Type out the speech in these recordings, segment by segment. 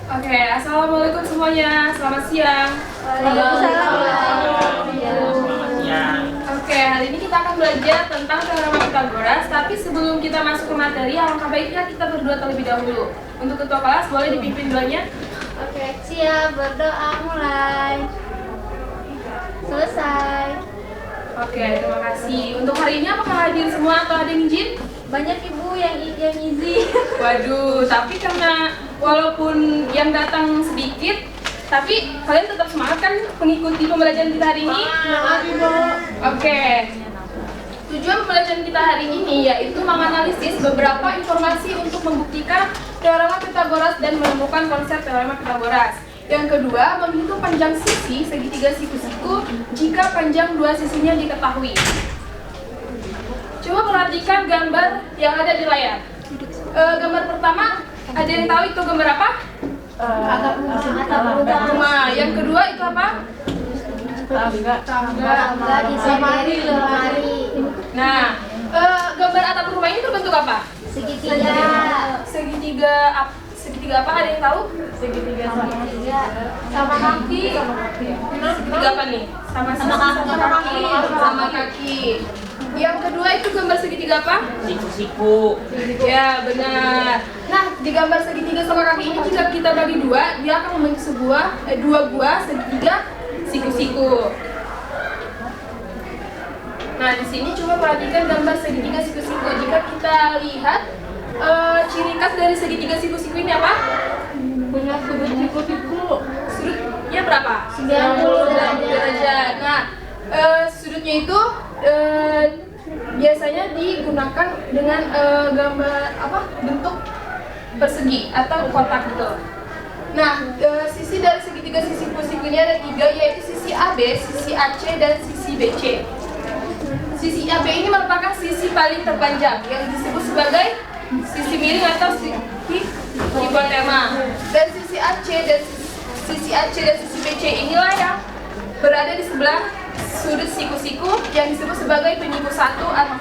Oke, assalamualaikum semuanya. Selamat siang. Selamat siang. Oke, hari ini kita akan belajar tentang teorema Pythagoras. Tapi sebelum kita masuk ke materi, alangkah baiknya kita berdoa terlebih dahulu. Untuk ketua kelas, boleh dipimpin doanya? Oke, siap. Berdoa mulai. Selesai. Oke, terima kasih. Untuk hari ini apakah hadir semua atau ada yang izin? Banyak ibu yang izin. Waduh, tapi karena walaupun yang datang sedikit, tapi kalian tetap semangat kan mengikuti pembelajaran kita hari ini? Semangat, Ibu. Oke. Tujuan pembelajaran kita hari ini yaitu menganalisis beberapa informasi untuk membuktikan teorema Pythagoras dan menemukan konsep teorema Pythagoras. Yang kedua, menghitung panjang sisi segitiga siku-siku jika panjang dua sisinya diketahui. Coba perhatikan gambar yang ada di layar. Gambar pertama, ada yang tahu itu gambar apa? Atap Rumah. Yang kedua itu apa? Tangga di lemari. Nah, gambar atap rumah ini berbentuk apa? Segitiga. Segitiga apa? Ada yang tahu? Segitiga. Sama kaki. Segitiga apa nih? Sama kaki. Sama kaki. Yang kedua itu gambar segitiga apa? Siku-siku. Ya, benar. Nah, di gambar segitiga sama kaki ini jika kita bagi dua, dia akan membentuk dua buah segitiga siku-siku. Nah, di sini coba perhatikan gambar segitiga siku-siku. Jika kita lihat ciri khas dari segitiga siku-siku ini apa? Punya sudut siku-siku. Sudutnya berapa? 90 derajat. Nah, sudutnya itu biasanya digunakan dengan gambar bentuk persegi atau kotak gitu. Nah, sisi dari segitiga siku-siku ini ada tiga, yaitu sisi AB, sisi AC, dan sisi BC. Sisi AB ini merupakan sisi paling terpanjang yang disebut sebagai sisi miring atau sisi hipotema. Dan sisi AC dan sisi BC inilah yang berada di sebelah sudut siku-siku yang disebut sebagai penyiku 1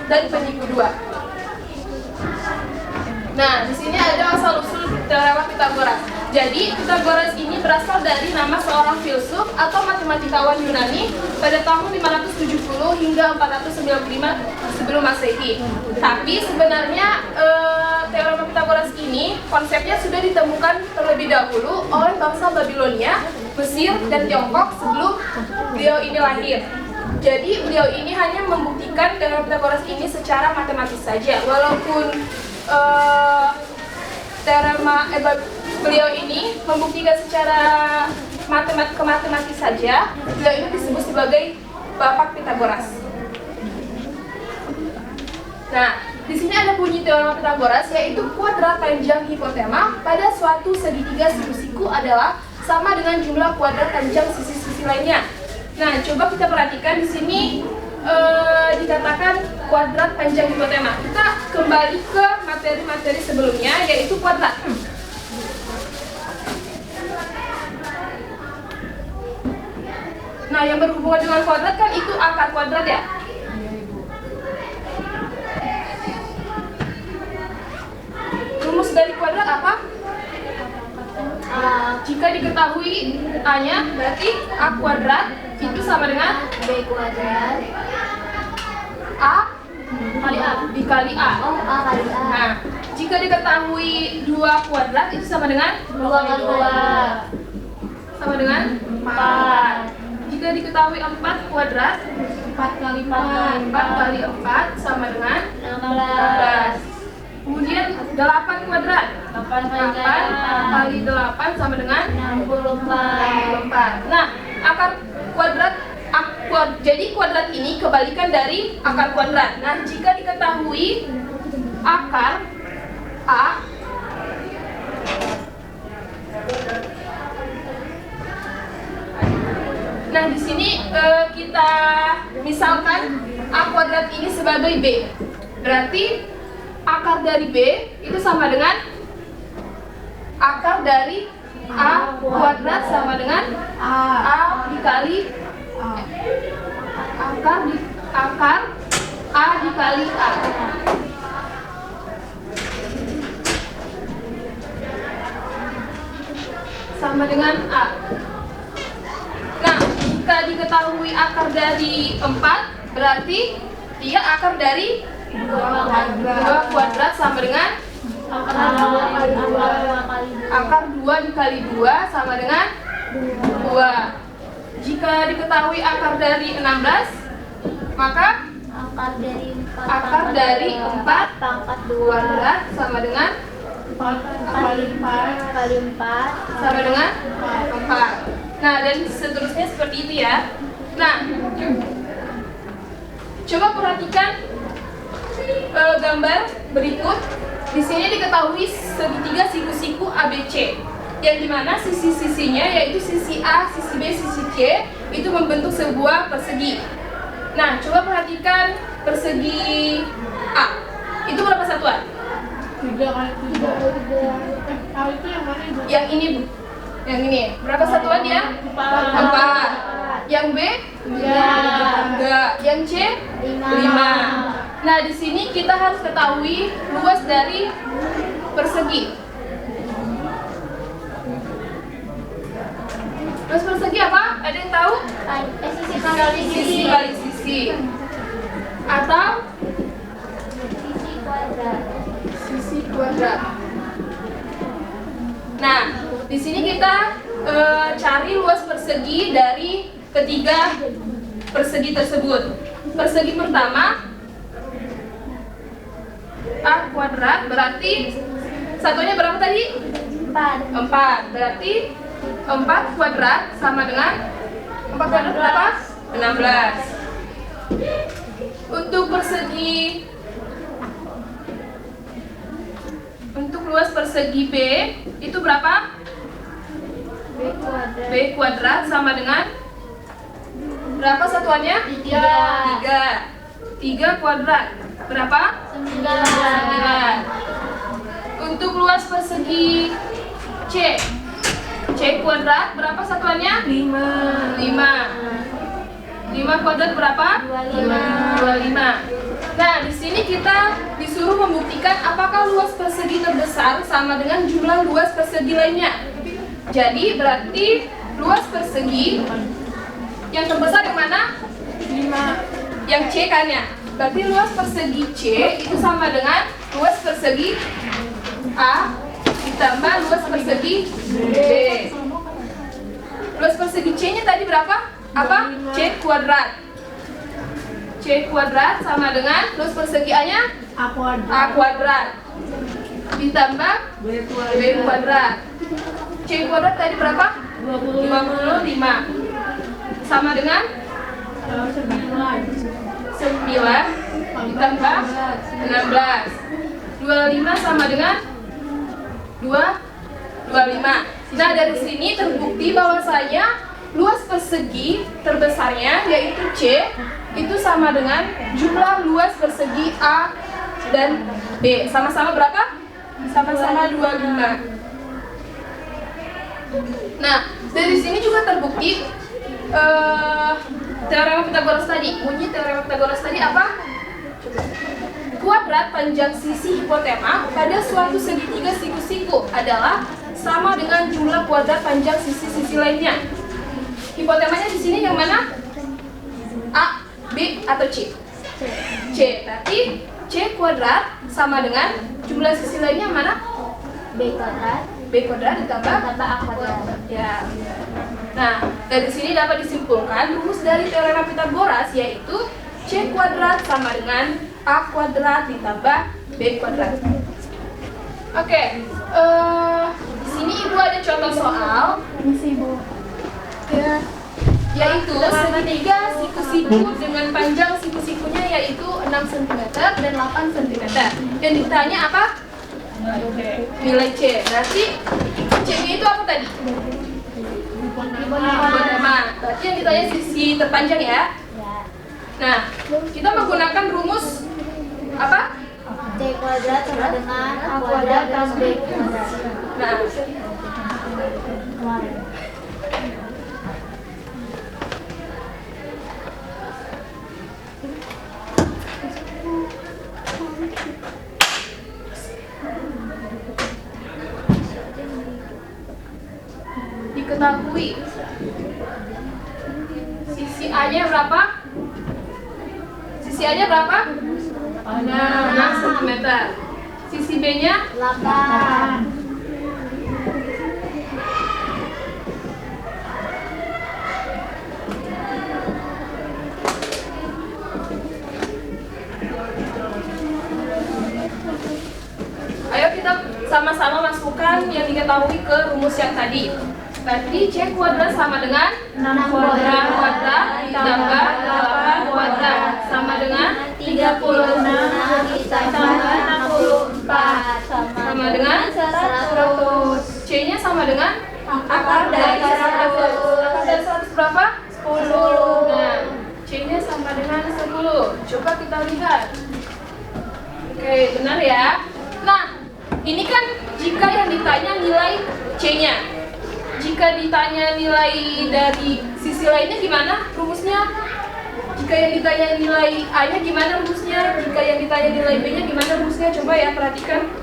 dan penyiku 2. Nah, di sini ada asal-usul teorema Pythagoras. Jadi, Pythagoras ini berasal dari nama seorang filsuf atau matematikawan Yunani pada tahun 570 hingga 495 sebelum Masehi. Tapi sebenarnya teorema Pythagoras ini konsepnya sudah ditemukan terlebih dahulu oleh bangsa Babilonia, Mesir, dan Tiongkok sebelum beliau ini lahir. Jadi beliau ini hanya membuktikan teorema Pythagoras ini secara matematis saja. Walaupun beliau ini membuktikan secara matematis saja, beliau ini disebut sebagai Bapak Pythagoras. Nah, di sini ada bunyi teorema Pythagoras, yaitu kuadrat panjang hipotema pada suatu segitiga siku-siku adalah sama dengan jumlah kuadrat panjang sisi-sisi lainnya. Nah, coba kita perhatikan di sini dikatakan kuadrat panjang hipotema. Kita kembali ke materi-materi sebelumnya, yaitu kuadrat. Nah, yang berhubungan dengan kuadrat kan itu akar kuadrat ya. Rumus dari kuadrat apa? Jika diketahui A-nya, berarti A kuadrat itu sama dengan B kuadrat. A dikali A. A kali A. Nah, jika diketahui 2 kuadrat itu sama dengan 2 kali 2. sama dengan 4. Jika diketahui 4 kuadrat, 4 kali 4 sama dengan 16. 16. Kemudian 8 kuadrat, 8 kali 8 sama dengan 64. Nah, akar kuadrat jadi kuadrat ini kebalikan dari akar kuadrat. Nah, jika diketahui akar A Nah, di sini kita misalkan A kuadrat ini sebagai B. Berarti akar dari B itu sama dengan akar dari A kuadrat sama dengan A dikali akar A dikali A. sama dengan A. Nah, jika diketahui akar dari 4, berarti dia akar dari 2 kuadrat sama dengan akar 2 dikali 2 sama dengan 2. Jika diketahui akar dari 16, maka akar dari 4 pangkat 2 kuadrat sama dengan kali 4 sama dengan 4. Nah, dan seterusnya seperti itu ya. Nah, coba perhatikan gambar berikut. Di sini diketahui segitiga siku-siku ABC, yang dimana sisi-sisinya yaitu sisi A, sisi B, sisi C itu membentuk sebuah persegi. Nah, coba perhatikan persegi A. Itu berapa satuan? 3 kali 3. Kalau itu yang mana Ibu? Yang ini, Bu. Yang ini. Berapa satuan dia? 4. Yang B? 3. Yang C? 5. Nah, di sini kita harus ketahui luas dari persegi. Luas persegi apa? Ada yang tahu? sisi kali Sisi kali sisi. Atau sisi kuadrat. sisi kuadrat. Nah, di sini kita cari luas persegi dari ketiga persegi tersebut. Persegi pertama A kuadrat berarti satunya berapa tadi? 4. Berarti 4 kuadrat sama dengan 4 kuadrat berapa? 16. Untuk luas persegi B itu berapa? B kuadrat sama dengan berapa satuannya? 3 kuadrat berapa? 9. Untuk luas persegi C kuadrat berapa satuannya? 5 kuadrat berapa? 25. Nah, di sini kita disuruh membuktikan apakah luas persegi terbesar sama dengan jumlah luas persegi lainnya. Jadi berarti luas persegi yang terbesar yang mana? 5. Yang C kan ya? Berarti luas persegi C itu sama dengan luas persegi A ditambah luas persegi B. Luas persegi C-nya tadi berapa? Apa? C kuadrat. C kuadrat sama dengan luas persegi A-nya? A kuadrat. Ditambah B kuadrat. C kuadrat tadi berapa? 25. Sama dengan 9 ditambah 16. 25 sama dengan 25. Nah, dari sini terbukti bahwasanya luas persegi terbesarnya yaitu C itu sama dengan jumlah luas persegi A dan B. Sama-sama berapa? Sama-sama 25. Nah, dari sini juga terbukti teorema Pythagoras tadi. Bunyi teorema Pythagoras tadi apa? Kuadrat panjang sisi hipotema pada suatu segitiga siku-siku adalah sama dengan jumlah kuadrat panjang sisi-sisi lainnya. Hipotemanya di sini yang mana? A, B, atau C? C. Berarti C kuadrat sama dengan jumlah sisi lainnya mana? B kuadrat. B kuadrat ditambah A kuadrat. ya. Nah, dari sini dapat disimpulkan rumus dari teorema Pythagoras yaitu C kuadrat sama dengan A kuadrat ditambah B kuadrat. Oke, di sini Ibu ada contoh soal. Ya, yaitu segitiga siku-siku dengan panjang siku-sikunya yaitu 6 cm dan 8 cm. Dan ditanya apa? Nilai C. Berarti C-nya itu apa tadi? Hipotema. Berarti yang ditanya sisi terpanjang ya. Nah, kita menggunakan rumus apa? C kuadrat sama dengan A kuadrat plus B kuadrat. Nah, diketahui. Sisi A-nya berapa? Sisi A-nya berapa? 6 cm. Sisi B-nya 8. Ayo kita sama-sama masukkan yang diketahui ke rumus yang tadi. Berarti C kuadrat sama dengan 6 kuadrat ditambah 8 kuadrat sama dengan 36 ditambah 64 sama dengan 100. C-nya sama dengan akar dari 100. Akar dari 100 berapa? 10. Nah, C-nya sama dengan 10. Coba kita lihat. Oke, benar ya. Nah, ini kan jika yang ditanya nilai C-nya. Jika ditanya nilai dari sisi lainnya gimana rumusnya? Jika yang ditanya nilai A-nya gimana rumusnya? Jika yang ditanya nilai B-nya gimana rumusnya? Coba ya, perhatikan.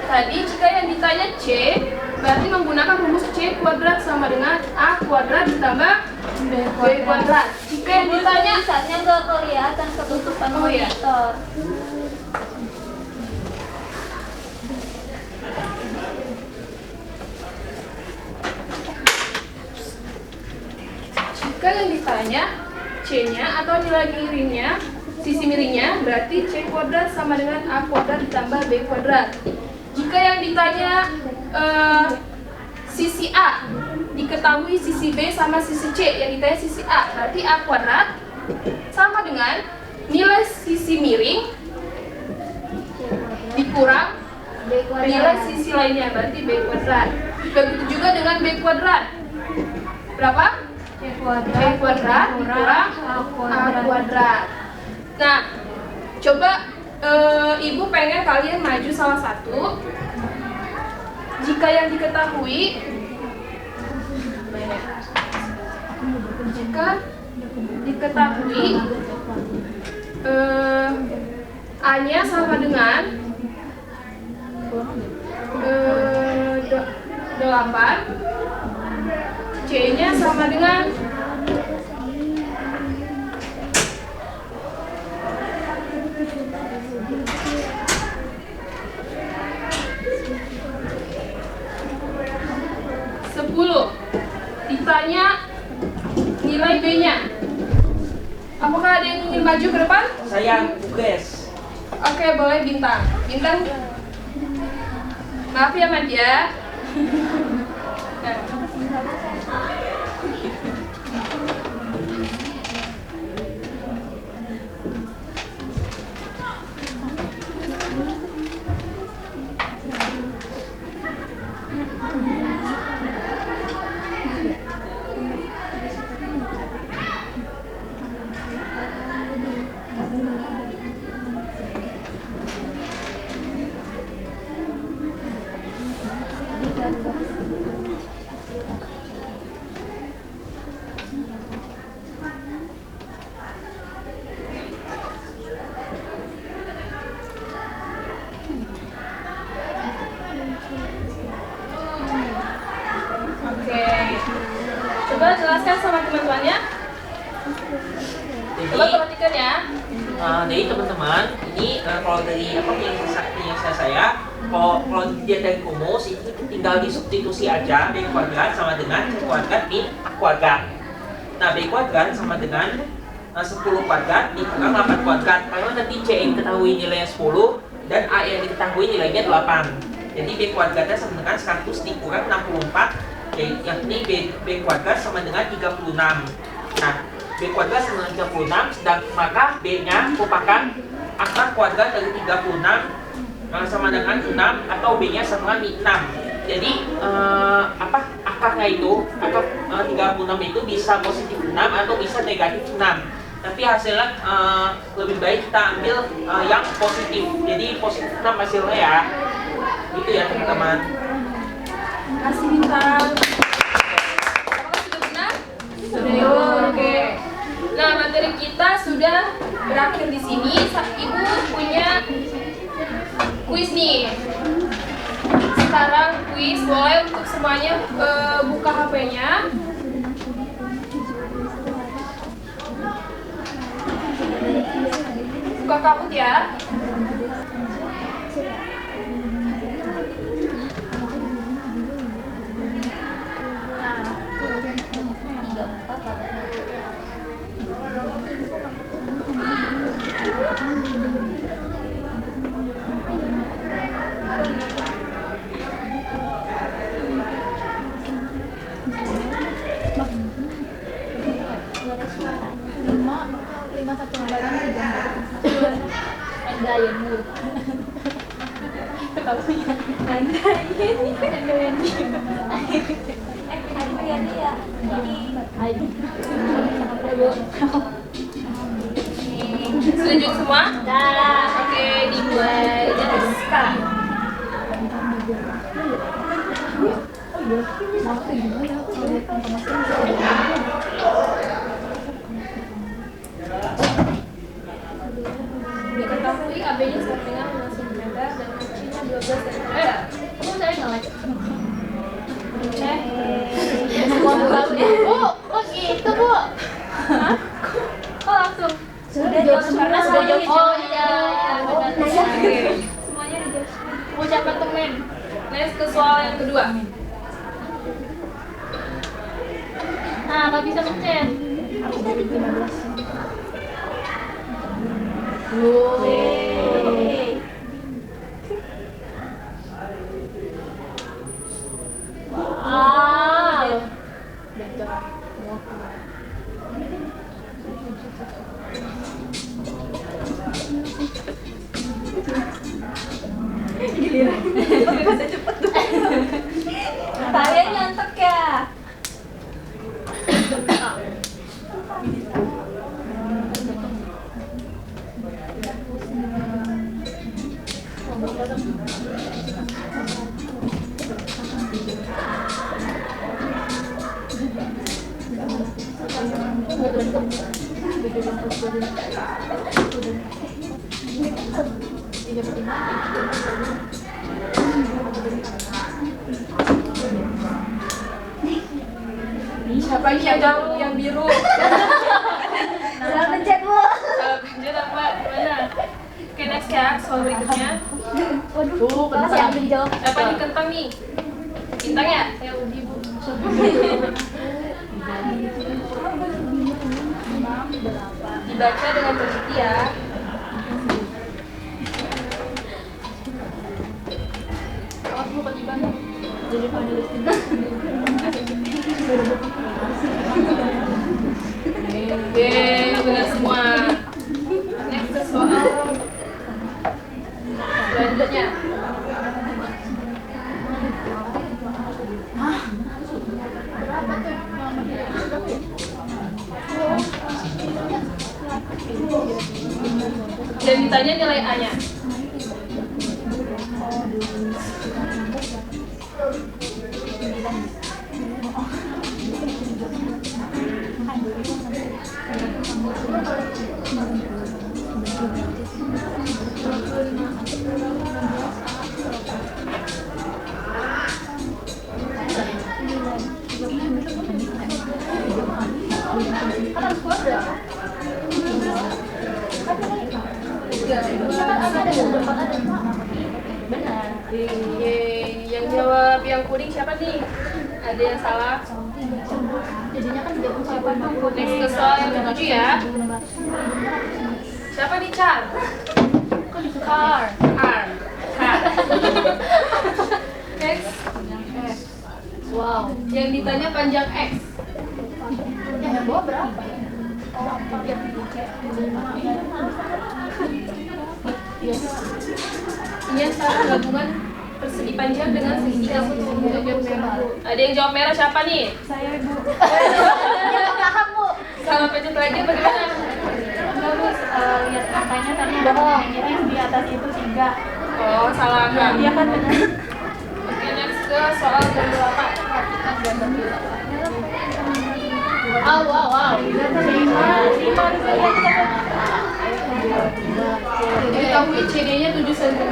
Tadi jika yang ditanya C, berarti menggunakan rumus C kuadrat sama dengan A kuadrat ditambah B kuadrat. Jika yang ditanya Tulisannya nggak kelihatan ketutupan Oh, iya. monitor. Jika yang ditanya C-nya atau nilai miringnya, sisi miringnya, berarti C kuadrat sama dengan A kuadrat ditambah B kuadrat. Jika yang ditanya sisi A, diketahui sisi B sama sisi C, yang ditanya sisi A, berarti A kuadrat sama dengan nilai sisi miring dikurang B kuadrat. nilai sisi lainnya, berarti B kuadrat. Begitu juga dengan B kuadrat. Berapa? C B kuadrat kuadrat dikurang A kuadrat. Nah, coba Ibu pengen kalian maju salah satu. Jika yang diketahui, jika diketahui A-nya sama dengan 8, C-nya sama dengan 10. Ditanya nilai B-nya. Apakah ada yang ingin maju ke depan? Saya tugas. Oke, boleh Bintang. Bintang. Maaf ya, Mad ya. Nah. Oke. Coba jelaskan sama teman-temannya. Coba perhatikan ya. Jadi teman-teman, ini kalau dari apa yang saya kalau dia dari rumus itu tinggal disubstitusi aja B kuadrat sama dengan C kuadrat min A kuadrat. Nah, B kuadrat sama dengan 10 kuadrat dikurang 8 kuadrat. Karena nanti C yang diketahui nilainya 10 dan A yang diketahui nilainya 8. Jadi B kuadratnya sama dengan 100 dikurang 64, yakni B kuadrat sama dengan 36. Nah, B kuadrat sama dengan 36, sedang maka B-nya merupakan akar kuadrat dari 36 sama dengan 6 atau B-nya sama dengan 6. Jadi akarnya itu, akar 36 itu bisa positif 6 atau bisa negatif 6. Tapi hasilnya lebih baik kita ambil yang positif. Jadi positif 6 hasilnya ya. Gitu ya teman-teman. Terima kasih Bintang. Apakah sudah benar? Sudah. Oke. Nah, materi kita sudah berakhir di sini. Ibu punya kuis nih. Sekarang kuis, boleh untuk semuanya buka HP-nya. Buka kabut ya. Lima satu lembaran tiga. Enggak ya Bu. Setuju semua? Dah. Oke, dimulai. Sekarang. Diketahui AB-nya setengah 5 cm dan kecinya 12 cm. Kok saya nggak like? Oh gitu Bu. Oh langsung. Sudah jawab Karena sudah jawab. semuanya Oh jawab. iya. Oke. Semuanya dijawab. Ucapan temen. Next ke soal yang kedua. Nah, nggak bisa mencet. Wih. Wow. Kalian nyontek ya? Siapa ini yang jawab yang biru? Salah pencet Bu. Pencet apa? Mana? Oke, next ya, soal berikutnya. Waduh, masih ambil dijawab. Apa nih kentang nih? Bintang ya? Saya uji Bu. Dibaca dengan teliti ya. Awas Bu, ketiban. Jadi panelis juga. Yeay, benar semua. Next ke soal selanjutnya. Dan ditanya nilai A-nya. Benar. Yeay, yang jawab yang kuning siapa nih? Ada yang salah? Jadinya kan jawab siapa dong? Next ke soal yang ketujuh ya. Siapa nih Char? Car. Car. Next. Wow. Yang ditanya panjang X. Yang bawah berapa? Ini antara gabungan persegi panjang dengan segitiga Ada yang jawab merah siapa nih? Saya Ibu. Jangan paham Bu. Salah pencet lagi bagaimana? Enggak Bu, lihat angkanya tadi bohong. Jadi yang di atas itu 3. Oh, salah angka. Iya kan benar. Oke, next ke soal gambar apa? Wow. Diketahui CD-nya 7 cm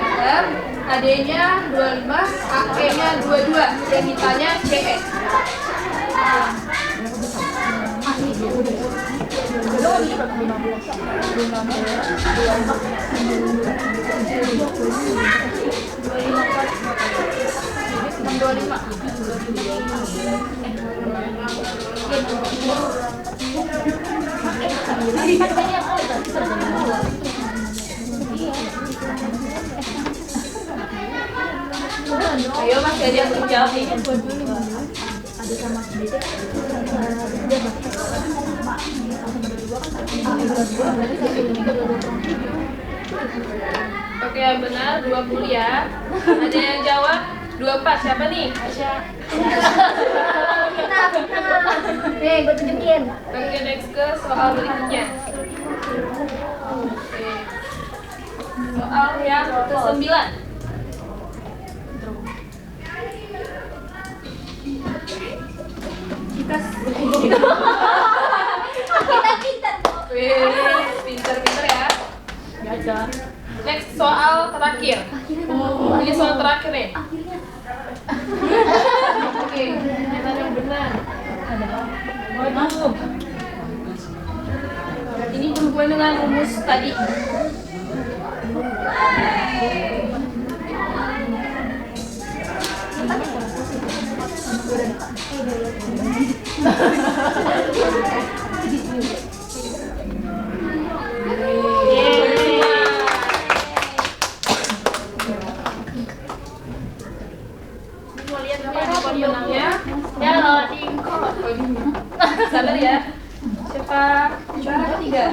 AD-nya 25, AE-nya 22. Yang ditanya CS. Ayo Mas jadi yang menjawab nih. Oke, yang benar 20 ya. Ada yang jawab 24. Siapa nih? Aisyah. Nih, gue tunjukin. Oke, next ke soal berikutnya. Oke. Soal yang ke-9. Pinter-pinter ya. Next soal terakhir. Ini soal terakhir nih. Oke, yang benar. Ini berhubungan dengan rumus tadi. Mau lihat siapa pemenangnya? Ya loading kok. Sabar ya. Siapa juara ketiga?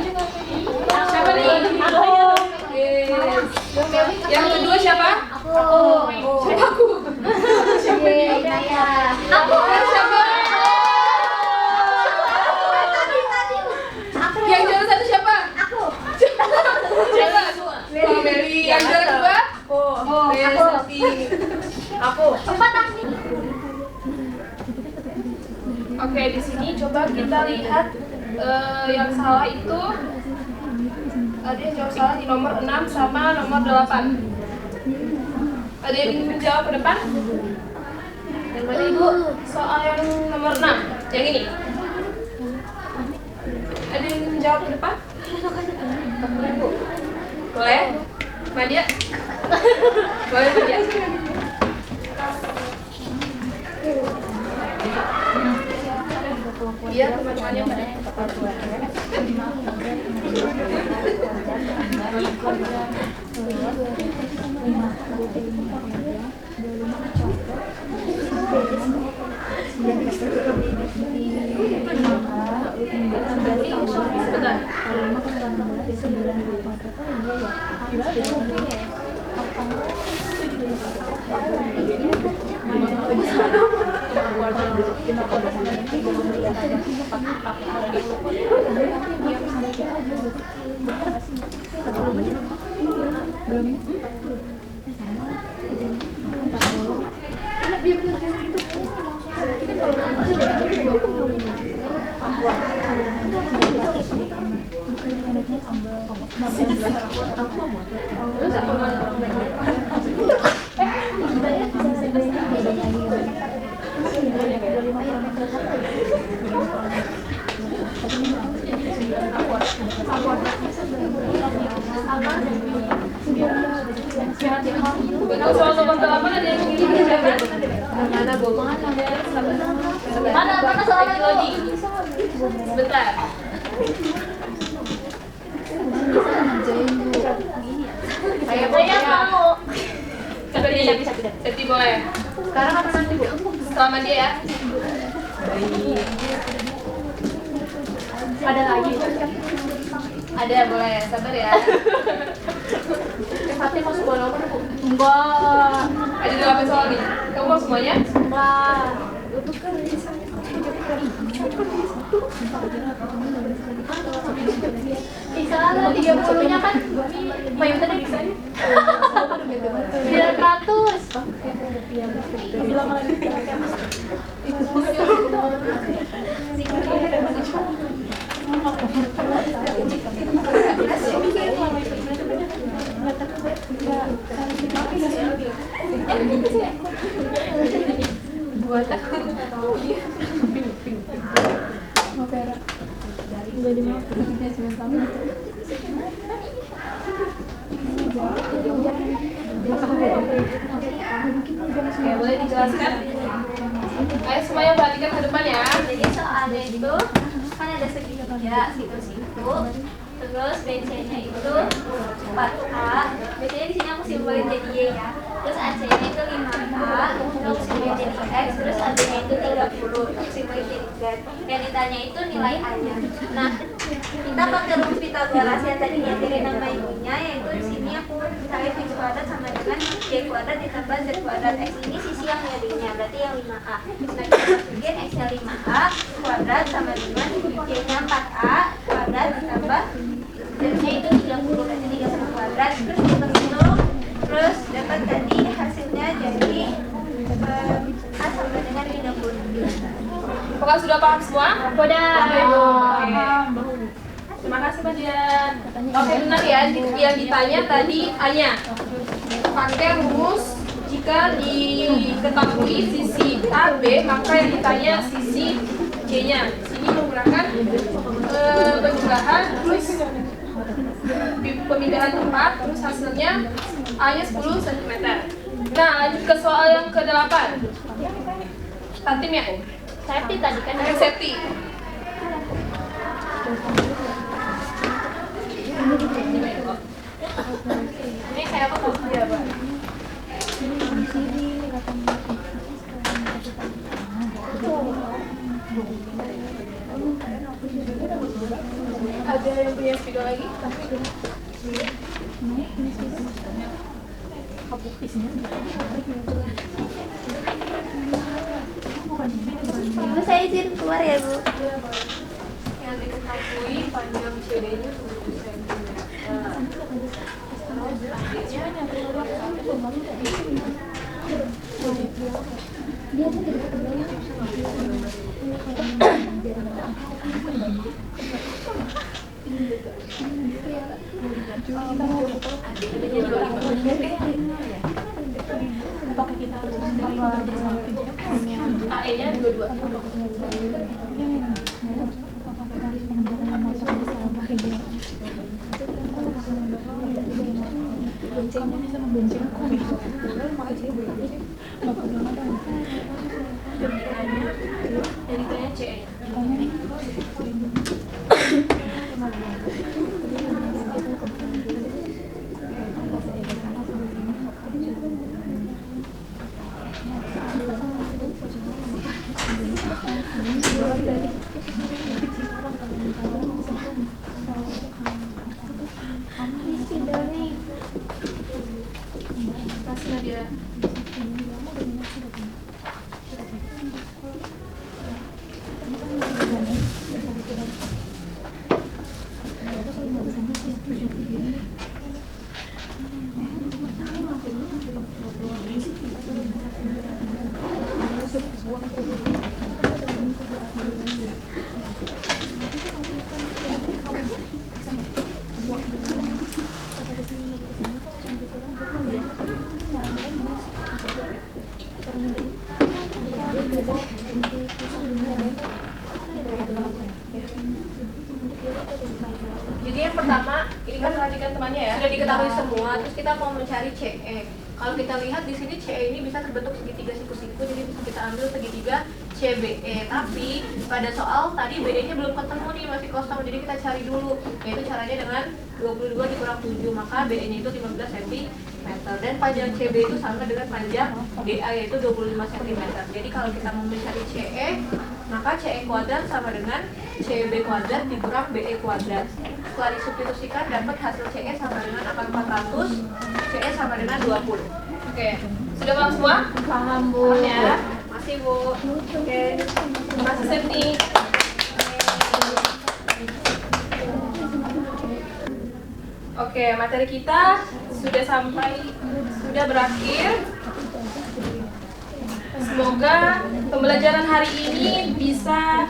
Siapa nih? Aku. Yes. Yang kedua siapa? Aku. Siapa aku? Siapa nih? Aku. Siapa? Yang juara satu siapa? Aku. Siapa? Oh, Meli. Yang juara kedua? Aku. Empat aku. Oke, di sini coba kita lihat yang salah itu ada yang jawab salah di nomor 6 sama nomor 8. Ada yang ingin menjawab ke depan? Yang mana Ibu? Soal yang nomor 6, yang ini. Ada yang ingin menjawab ke depan? Ibu. Boleh? Madia? Boleh Madia? Iya, teman-temannya pada Untuk soal nomor 8 ada yang ingin menjawab? Mana Bu? Mana soalnya Loading. Sebentar. Saya mau. Seti boleh. Sekarang apa nanti Bu? Selama dia ya. Ada lagi. Ada boleh. Sabar ya. Fatih mau sebuah nomor Bu? Enggak. Ada 8 soal nih. Kamu mau semuanya? Enggak. Salah 30-nya kan Mayu tadi bisa 900. Oke, boleh dijelaskan? Ayo semuanya perhatikan ke depan ya. Jadi soalnya itu kan ada segitiga situ-situ, terus BC-nya itu 4A. Biasanya di sini aku simbolin jadi Y ya. Terus AC-nya itu 5A, aku simbolin jadi X. Terus AB-nya itu 30, aku simbolin jadi Z. Yang ditanya itu nilai A-nya. Nah, kita pakai rumus Pitagoras yang tadinya dari nama ibunya, yaitu di sini aku cari X kuadrat sama dengan Y kuadrat ditambah Z kuadrat. X ini sisi yang miringnya, berarti yang 5A. Nah, kita masukin X-nya 5A kuadrat sama dengan Y-nya 4A kuadrat ditambah Z-nya itu 30, berarti 30 kuadrat. Terus hitung-hitung, terus dapat tadi hasilnya jadi A sama dengan 30. Apakah sudah paham semua? Udah. Terima kasih Mbak Dian. Oke, benar ya, yang ditanya tadi A-nya. Pakai rumus jika diketahui sisi AB, maka yang ditanya sisi C-nya. Sini menggunakan penjelahan terus pemindahan tempat, terus hasilnya A-nya 10 cm. Nah, lanjut ke soal yang ke-8. Tantim ya? Safety tadi kan. Safety. Ini kayak apa tuh? Iya, Pak. Ada yang punya spidol lagi? Bu, saya izin keluar ya, Bu. Yang diketahui panjang CD-nya 7 cm. AE-nya 22. Jadi kayaknya CE. Kasih Nadia. Jadi yang pertama, ini kan perhatikan temannya ya. Sudah diketahui semua, terus kita mau mencari CE. Kalau kita lihat di sini CE ini bisa terbentuk segitiga siku-siku, jadi bisa kita ambil segitiga CBE. Tapi pada soal tadi BE-nya belum ketemu nih, masih kosong. Jadi kita cari dulu, yaitu caranya dengan 22 dikurang 7, maka BE-nya itu 15 cm. Dan panjang CB itu sama dengan panjang DA, yaitu 25 cm. Jadi kalau kita mau mencari CE, maka CE kuadrat sama dengan CB kuadrat dikurang BE kuadrat. Setelah disubstitusikan dapat hasil CE sama dengan angka 400, CE sama dengan 20. Oke, sudah paham semua? Paham, Bu. Paham ya? Masih, Bu. Oke, terima kasih Septi. Oke, materi kita sudah berakhir. Semoga pembelajaran hari ini bisa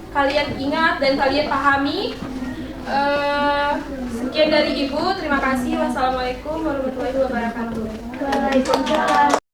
kalian ingat dan kalian pahami. Sekian dari Ibu, terima kasih. Wassalamualaikum warahmatullahi wabarakatuh. Waalaikumsalam.